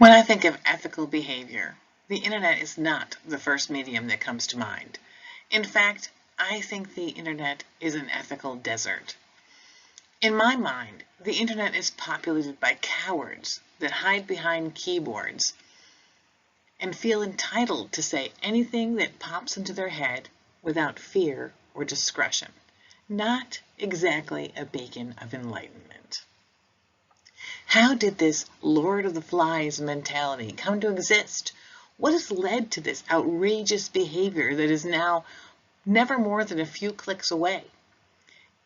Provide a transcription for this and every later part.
When I think of ethical behavior, the internet is not the first medium that comes to mind. In fact, I think the internet is an ethical desert. In my mind, the internet is populated by cowards that hide behind keyboards and feel entitled to say anything that pops into their head without fear or discretion. Not exactly a beacon of enlightenment. How did this Lord of the Flies mentality come to exist? What has led to this outrageous behavior that is now never more than a few clicks away?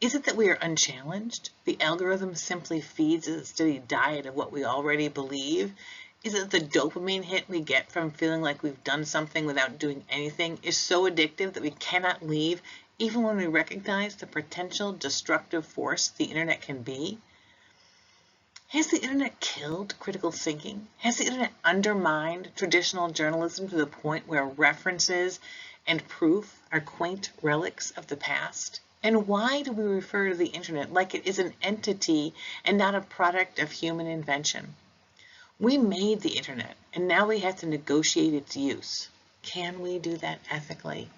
Is it that we are unchallenged? The algorithm simply feeds us a steady diet of what we already believe? Is it the dopamine hit we get from feeling like we've done something without doing anything is so addictive that we cannot leave even when we recognize the potential destructive force the internet can be? Has the internet killed critical thinking? Has the internet undermined traditional journalism to the point where references and proof are quaint relics of the past? And why do we refer to the internet like it is an entity and not a product of human invention? We made the internet, and now we have to negotiate its use. Can we do that ethically?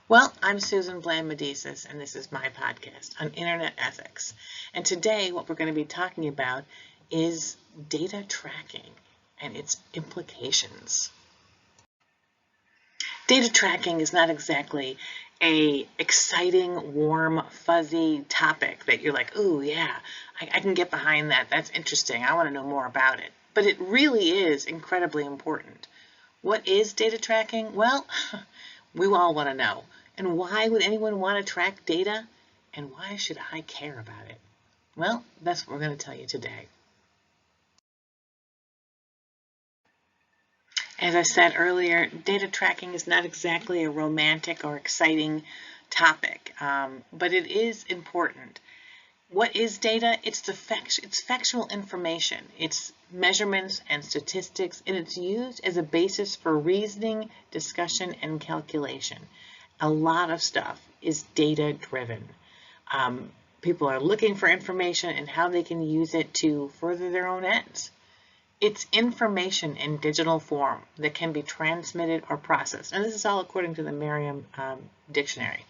Well, I'm Susan Bland-Medicis, and this is my podcast on internet ethics. And today, what we're going to be talking about is data tracking and its implications. Data tracking is not exactly an exciting, warm, fuzzy topic that you're like, ooh, yeah, I can get behind that. That's interesting. I want to know more about it. But it really is incredibly important. What is data tracking? Well, we all want to know. And why would anyone want to track data? And why should I care about it? Well, that's what we're going to tell you today. As I said earlier, data tracking is not exactly a romantic or exciting topic, but it is important. What is data? It's factual information. It's measurements and statistics, and it's used as a basis for reasoning, discussion, and calculation. A lot of stuff is data-driven. People are looking for information and how they can use it to further their own ends. It's information in digital form that can be transmitted or processed. And this is all according to the Merriam Dictionary.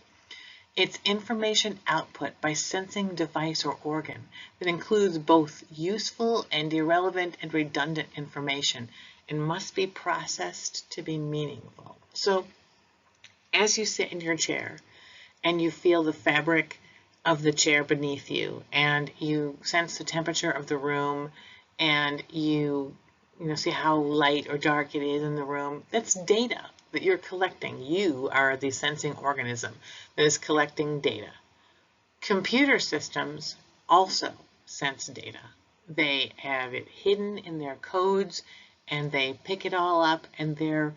It's information output by sensing device or organ that includes both useful and irrelevant and redundant information and must be processed to be meaningful. So as you sit in your chair and you feel the fabric of the chair beneath you and you sense the temperature of the room and you see how light or dark it is in the room, that's data that you're collecting. You are the sensing organism that is collecting data. Computer systems also sense data. They have it hidden in their codes and they pick it all up and they're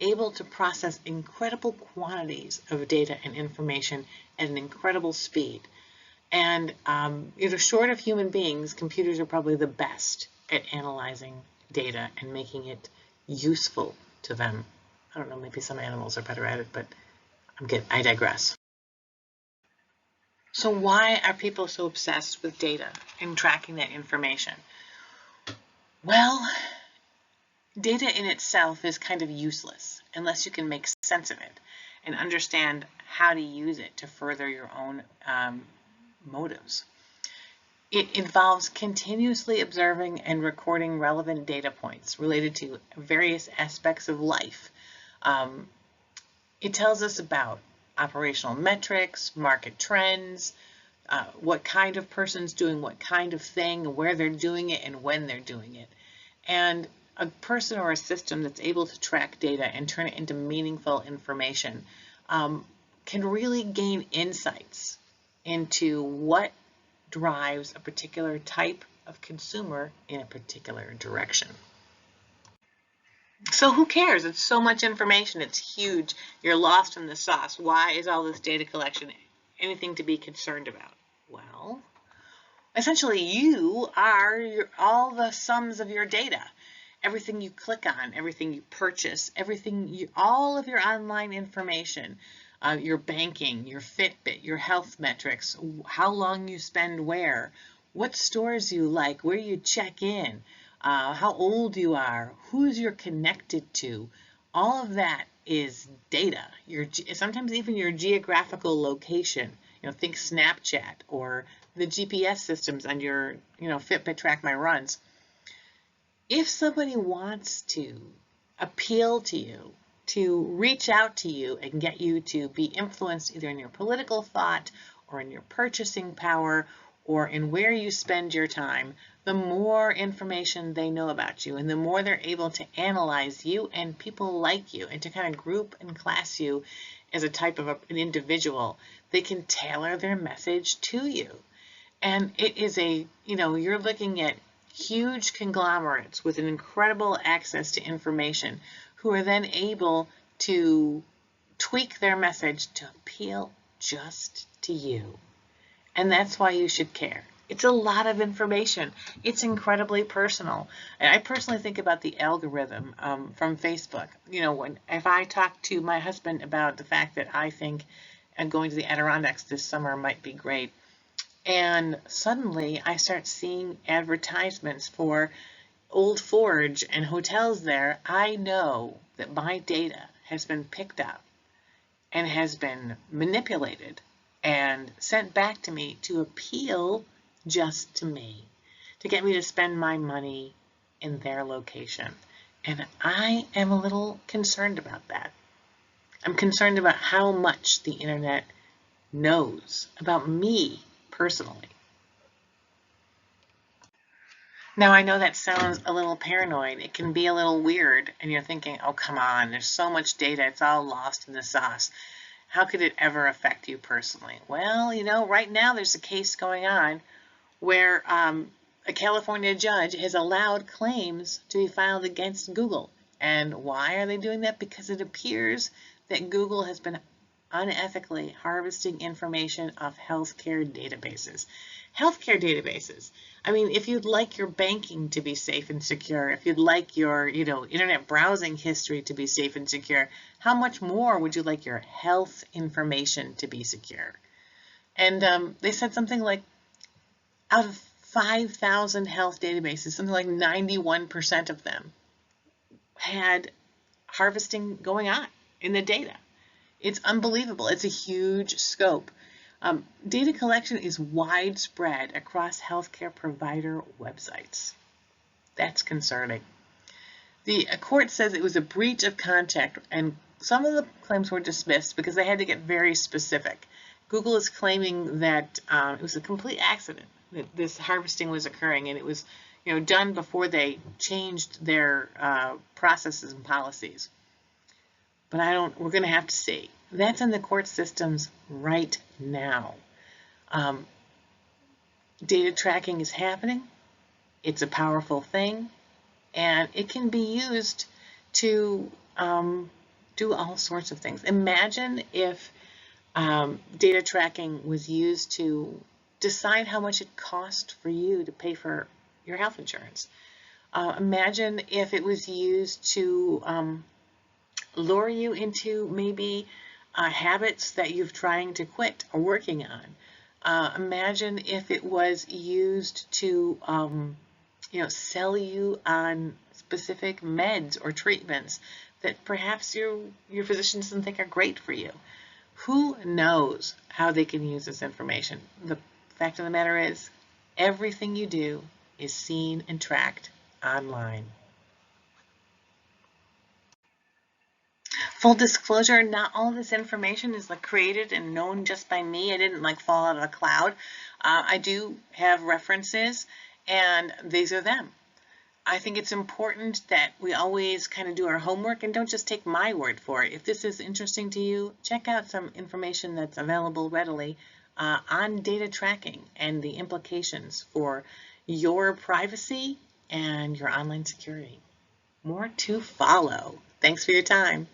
able to process incredible quantities of data and information at an incredible speed. And short of human beings, computers are probably the best at analyzing data and making it useful to them. I don't know, maybe some animals are better at it, but I digress. So why are people so obsessed with data and tracking that information? Well, data in itself is kind of useless unless you can make sense of it and understand how to use it to further your own motives. It involves continuously observing and recording relevant data points related to various aspects of life. It tells us about operational metrics, market trends, what kind of person's doing what kind of thing, where they're doing it, and when they're doing it. And a person or a system that's able to track data and turn it into meaningful information can really gain insights into what drives a particular type of consumer in a particular direction. So who cares? It's so much information. It's huge. You're lost in the sauce. Why is all this data collection anything to be concerned about? Well, essentially you are all the sums of your data. Everything you click on, everything you purchase, all of your online information, your banking, your Fitbit, your health metrics, how long you spend where, what stores you like, where you check in, how old you are, who's you're connected to. All of that is data. Sometimes even your geographical location. Think Snapchat or the GPS systems on your, Fitbit Track My Runs. If somebody wants to appeal to you, to reach out to you and get you to be influenced either in your political thought or in your purchasing power or in where you spend your time, the more information they know about you and the more they're able to analyze you and people like you and to kind of group and class you as a type of an individual, they can tailor their message to you. And it is you're looking at huge conglomerates with an incredible access to information who are then able to tweak their message to appeal just to you. And that's why you should care. It's a lot of information. It's incredibly personal. And I personally think about the algorithm from Facebook. If I talk to my husband about the fact that I think going to the Adirondacks this summer might be great, and suddenly I start seeing advertisements for Old Forge and hotels there, I know that my data has been picked up and has been manipulated and sent back to me to appeal just to me, to get me to spend my money in their location. And I am a little concerned about that. I'm concerned about how much the internet knows about me personally. Now, I know that sounds a little paranoid. It can be a little weird, and you're thinking, oh, come on, there's so much data. It's all lost in the sauce. How could it ever affect you personally? Well, right now there's a case going on where a California judge has allowed claims to be filed against Google. And why are they doing that? Because it appears that Google has been unethically harvesting information off healthcare databases. Healthcare databases. I mean, if you'd like your banking to be safe and secure, if you'd like your, internet browsing history to be safe and secure, how much more would you like your health information to be secure? And they said something like, out of 5,000 health databases, something like 91% of them had harvesting going on in the data. It's unbelievable. It's a huge scope. Data collection is widespread across healthcare provider websites. That's concerning. The court says it was a breach of contract, and some of the claims were dismissed because they had to get very specific. Google is claiming that it was a complete accident that this harvesting was occurring, and it was done before they changed their processes and policies. But we're going to have to see. That's in the court systems right now. Data tracking is happening. It's a powerful thing, and it can be used to do all sorts of things. Imagine if data tracking was used to decide how much it cost for you to pay for your health insurance. Imagine if it was used to lure you into maybe habits that you're trying to quit or working on. Imagine if it was used to sell you on specific meds or treatments that perhaps your physician doesn't think are great for you. Who knows how they can use this information? The fact of the matter is, everything you do is seen and tracked online. Full disclosure, not all this information is created and known just by me. I didn't fall out of the cloud. I do have references, and these are them. I think it's important that we always kind of do our homework and don't just take my word for it. If this is interesting to you, check out some information that's available readily on data tracking and the implications for your privacy and your online security. More to follow. Thanks for your time.